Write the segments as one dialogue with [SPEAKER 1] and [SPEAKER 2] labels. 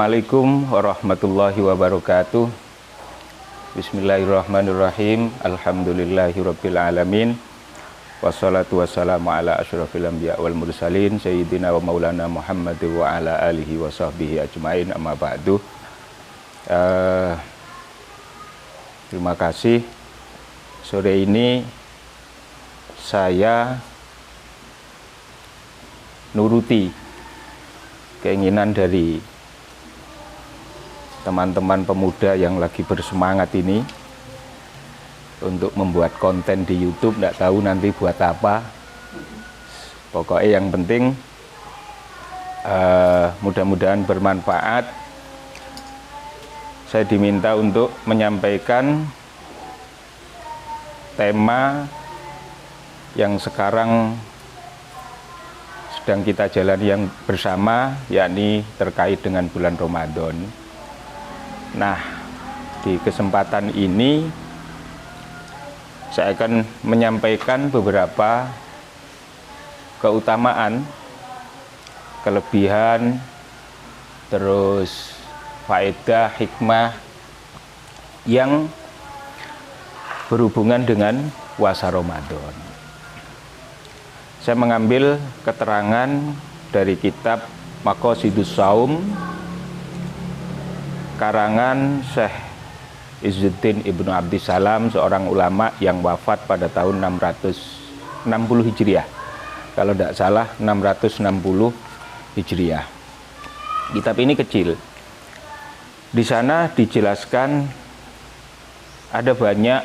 [SPEAKER 1] Assalamualaikum warahmatullahi wabarakatuh. Bismillahirrahmanirrahim. Alhamdulillahirabbil alamin. Wassalatu wassalamu ala asyrafil anbiya wal mursalin sayyidina wa maulana Muhammad wa ala alihi wa sahbihi ajmain, amma ba'du. Terima kasih. Sore ini saya nuruti keinginan dari teman-teman pemuda yang lagi bersemangat ini untuk membuat konten di YouTube. Nggak tahu nanti buat apa, pokoknya yang penting mudah-mudahan bermanfaat. Saya diminta untuk menyampaikan tema yang sekarang sedang kita jalani yang bersama, yakni terkait dengan bulan Ramadan. Nah, di kesempatan ini saya akan menyampaikan beberapa keutamaan, kelebihan, terus faedah, hikmah yang berhubungan dengan puasa Ramadan. Saya mengambil keterangan dari kitab Maqasidus Shaum karangan Syekh Izzuddin Ibnu Abdissalam, seorang ulama yang wafat pada tahun 660 Hijriah. Kalau tidak salah 660 Hijriah. Kitab ini kecil. Di sana dijelaskan ada banyak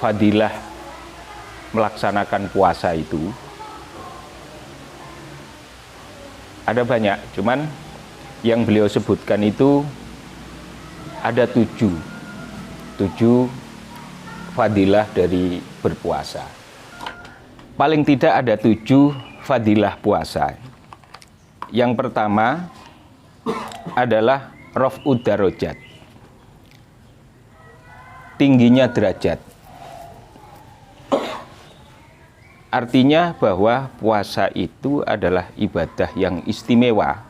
[SPEAKER 1] fadilah melaksanakan puasa itu. Ada banyak, cuman yang beliau sebutkan itu ada tujuh fadilah dari berpuasa. Paling tidak ada 7 fadilah puasa. Yang pertama adalah raf'ud darajat, tingginya derajat. Artinya bahwa puasa itu adalah ibadah yang istimewa,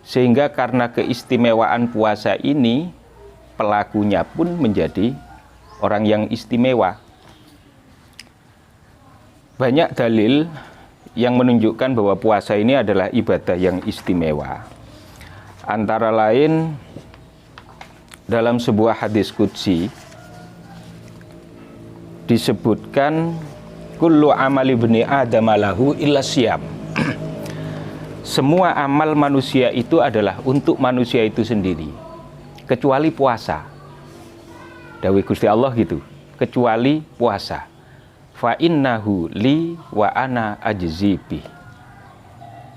[SPEAKER 1] sehingga karena keistimewaan puasa ini, pelakunya pun menjadi orang yang istimewa. Banyak dalil yang menunjukkan bahwa puasa ini adalah ibadah yang istimewa. Antara lain dalam sebuah hadis qudsi disebutkan kullu amali ibni adam lahu illa syiyam. Semua amal manusia itu adalah untuk manusia itu sendiri, kecuali puasa. Dawuh Gusti Allah gitu, kecuali puasa. Fa innahu li wa ana ajzi bih.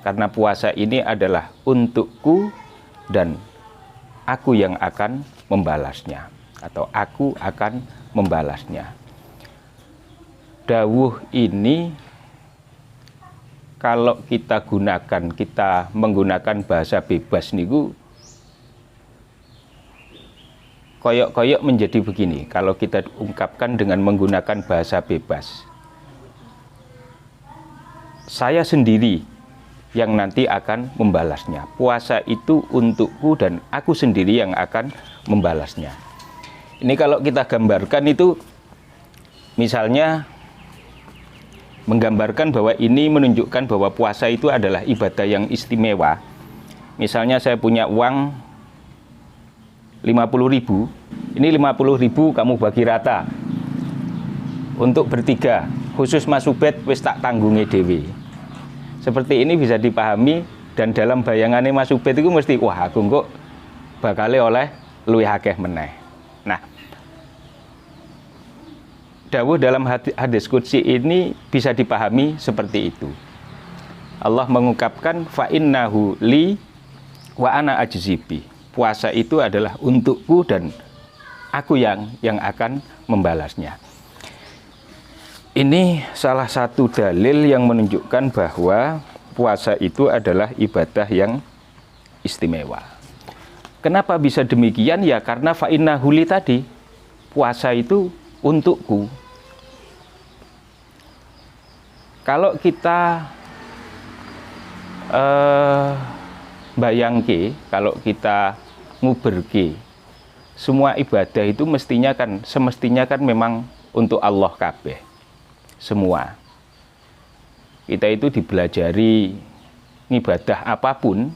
[SPEAKER 1] Karena puasa ini adalah untukku dan aku yang akan membalasnya, atau aku akan membalasnya. Dawuh ini kalau kita menggunakan bahasa bebas niku koyok-koyok menjadi begini. Kalau kita ungkapkan dengan menggunakan bahasa bebas, saya sendiri yang nanti akan membalasnya. Puasa itu untukku dan aku sendiri yang akan membalasnya. Ini kalau kita gambarkan itu, misalnya menggambarkan bahwa ini menunjukkan bahwa puasa itu adalah ibadah yang istimewa. Misalnya saya punya uang 50.000, ini 50.000 kamu bagi rata untuk bertiga, khusus Mas Ubed wis tak tanggungi dewi. Seperti ini bisa dipahami, dan dalam bayangannya Mas Ubed itu mesti, wah aku kok bakal oleh luwih akeh meneh. Nah, dawuh dalam hadis qudsi ini bisa dipahami seperti itu. Allah mengungkapkan fa innahu li wa ana ajzi bih. Puasa itu adalah untukku dan aku yang akan membalasnya. Ini salah satu dalil yang menunjukkan bahwa puasa itu adalah ibadah yang istimewa. Kenapa bisa demikian? Ya karena fa innahu li tadi. Puasa itu untukku. Kalau kita bayangke kalau kita nguberke semua ibadah itu semestinya kan memang untuk Allah kabeh. Semua. Kita itu dibelajari ibadah apapun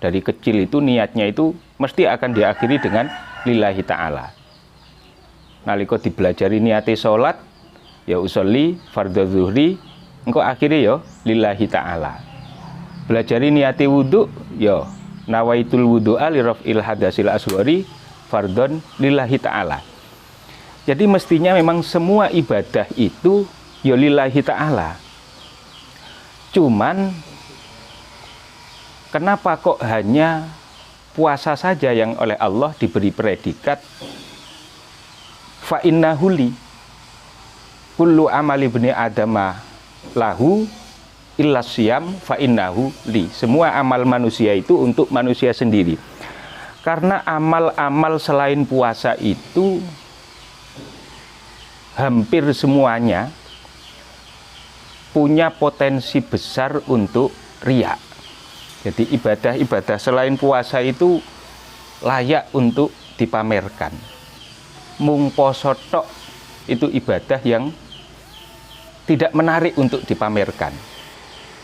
[SPEAKER 1] dari kecil itu niatnya itu mesti akan diakhiri dengan lillahi ta'ala. Nalika dibelajari niate salat ya usolli fardhu zuhri engko akhire ya lillahi ta'ala. Belajari niate wudu ya nawaitul wudu'a li raf'il hadasil asghari fardhon lillahi ta'ala. Jadi mestinya memang semua ibadah itu ya lillahi ta'ala. Cuman kenapa kok hanya puasa saja yang oleh Allah diberi predikat fa innahu li kullu amali ibni adama lahu illa siyam fa innahu li. Semua amal manusia itu untuk manusia sendiri. Karena amal-amal selain puasa itu hampir semuanya punya potensi besar untuk riya. Jadi ibadah-ibadah selain puasa itu layak untuk dipamerkan. Mung poso tok itu ibadah yang tidak menarik untuk dipamerkan.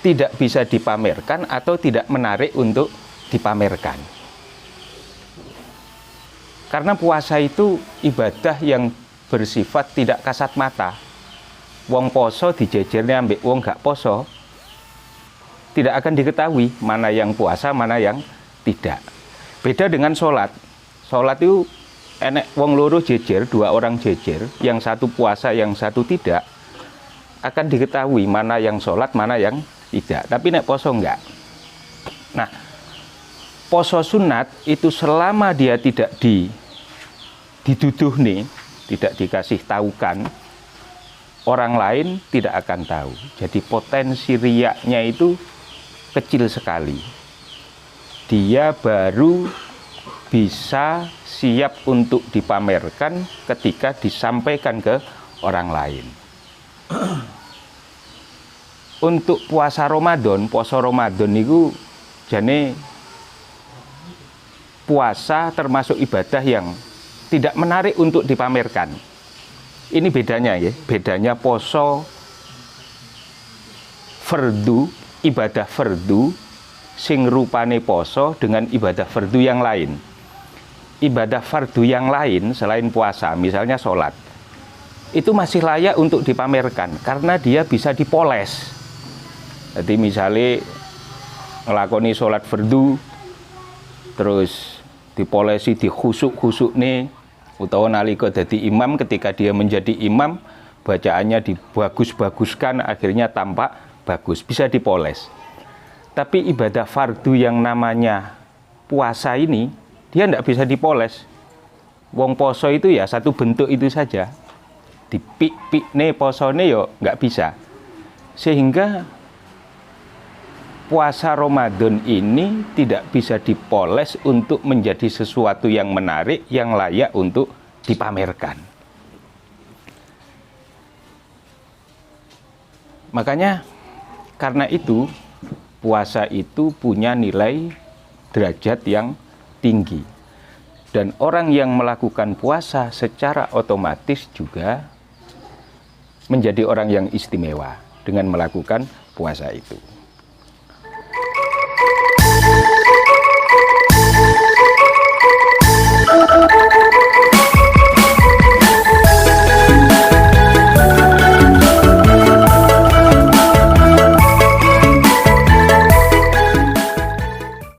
[SPEAKER 1] Tidak bisa dipamerkan atau tidak menarik untuk dipamerkan. Karena puasa itu ibadah yang bersifat tidak kasat mata. Wong poso dijejernya ambek wong gak poso, tidak akan diketahui mana yang puasa, mana yang tidak. Beda dengan sholat. Sholat itu enek wong loro jejer, dua orang jejer, yang satu puasa, yang satu tidak, akan diketahui mana yang sholat, mana yang tidak. Tapi nek poso enggak. Nah, poso sunat itu selama dia tidak diduduh nih, tidak dikasih tahukan, orang lain tidak akan tahu. Jadi potensi riyaknya itu kecil sekali. Dia baru bisa siap untuk dipamerkan ketika disampaikan ke orang lain. Untuk puasa Ramadan, poso Ramadan itu jane puasa termasuk ibadah yang tidak menarik untuk dipamerkan. Ini bedanya ya, bedanya poso fardu, ibadah fardu sing rupane poso dengan ibadah fardu yang lain. Ibadah fardu yang lain selain puasa, misalnya sholat, itu masih layak untuk dipamerkan karena dia bisa dipoles. Jadi misalnya ngelakoni sholat fardu terus dipolesi, dikhusuk-khusuk nih, utawa nalika dadi imam, ketika dia menjadi imam bacaannya dibagus-baguskan, akhirnya tampak bagus, bisa dipoles. Tapi ibadah fardu yang namanya puasa ini dia tidak bisa dipoles. Wong poso itu ya satu bentuk itu saja, dipik-pik nih posone yo nggak bisa. Sehingga puasa Ramadan ini tidak bisa dipoles untuk menjadi sesuatu yang menarik, yang layak untuk dipamerkan. Makanya karena itu puasa itu punya nilai derajat yang tinggi. Dan orang yang melakukan puasa secara otomatis juga menjadi orang yang istimewa dengan melakukan puasa itu.